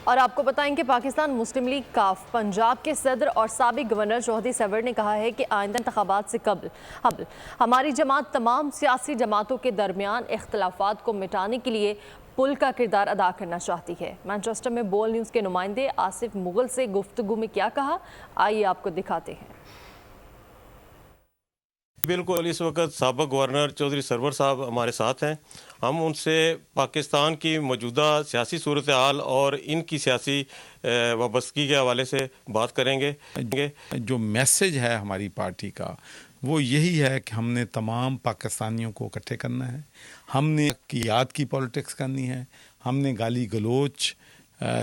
اور آپ کو بتائیں کہ پاکستان مسلم لیگ کاف پنجاب کے صدر اور سابق گورنر چودھری سرور نے کہا ہے کہ آئندہ انتخابات سے قبل ہماری جماعت تمام سیاسی جماعتوں کے درمیان اختلافات کو مٹانے کے لیے پل کا کردار ادا کرنا چاہتی ہے۔ مانچسٹر میں بول نیوز کے نمائندے آصف مغل سے گفتگو میں کیا کہا، آئیے آپ کو دکھاتے ہیں۔ بالکل، اس وقت سابق گورنر چودھری سرور صاحب ہمارے ساتھ ہیں۔ ہم ان سے پاکستان کی موجودہ سیاسی صورتحال اور ان کی سیاسی وابستگی کے حوالے سے بات کریں گے۔ جو میسج ہے ہماری پارٹی کا وہ یہی ہے کہ ہم نے تمام پاکستانیوں کو اکٹھے کرنا ہے، ہم نے یاد کی پولیٹکس کرنی ہے، ہم نے گالی گلوچ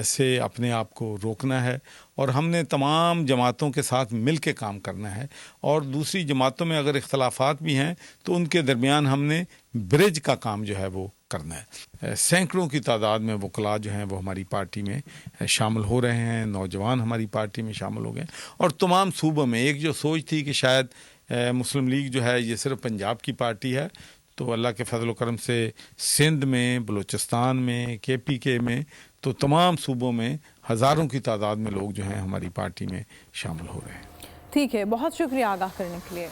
سے اپنے آپ کو روکنا ہے، اور ہم نے تمام جماعتوں کے ساتھ مل کے کام کرنا ہے، اور دوسری جماعتوں میں اگر اختلافات بھی ہیں تو ان کے درمیان ہم نے برج کا کام جو ہے وہ کرنا ہے۔ سینکڑوں کی تعداد میں وکلاء جو ہیں وہ ہماری پارٹی میں شامل ہو رہے ہیں، نوجوان ہماری پارٹی میں شامل ہو گئے، اور تمام صوبوں میں ایک جو سوچ تھی کہ شاید مسلم لیگ جو ہے یہ صرف پنجاب کی پارٹی ہے، تو اللہ کے فضل و کرم سے سندھ میں، بلوچستان میں، KPK میں، تو تمام صوبوں میں ہزاروں کی تعداد میں لوگ جو ہیں ہماری پارٹی میں شامل ہو رہے ہیں۔ ٹھیک ہے، بہت شکریہ آگاہ کرنے کے لیے۔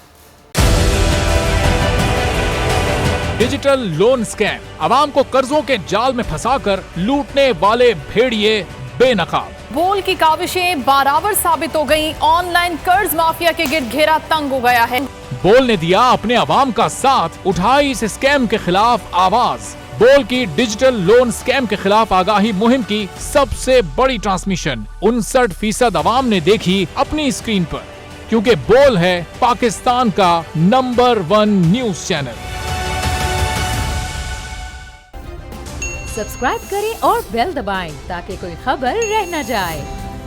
ڈیجیٹل لون سکیم، عوام کو قرضوں کے جال میں پھنسا کر لوٹنے والے بھیڑیے بے نقاب۔ بول کی کاوشیں بارآور ثابت ہو گئیں، آن لائن قرض مافیا کے گرد گھیرا تنگ ہو گیا ہے۔ بول نے دیا اپنے عوام کا ساتھ، اٹھائی اس اسکیم کے خلاف آواز۔ بول کی ڈیجیٹل لون سکیم کے خلاف آگاہی مہم کی سب سے بڑی ٹرانسمیشن 59% عوام نے دیکھی اپنی اسکرین پر، کیونکہ بول ہے پاکستان کا نمبر 1 نیوز چینل۔ سبسکرائب کریں اور بیل دبائیں تاکہ کوئی خبر رہ نہ جائے۔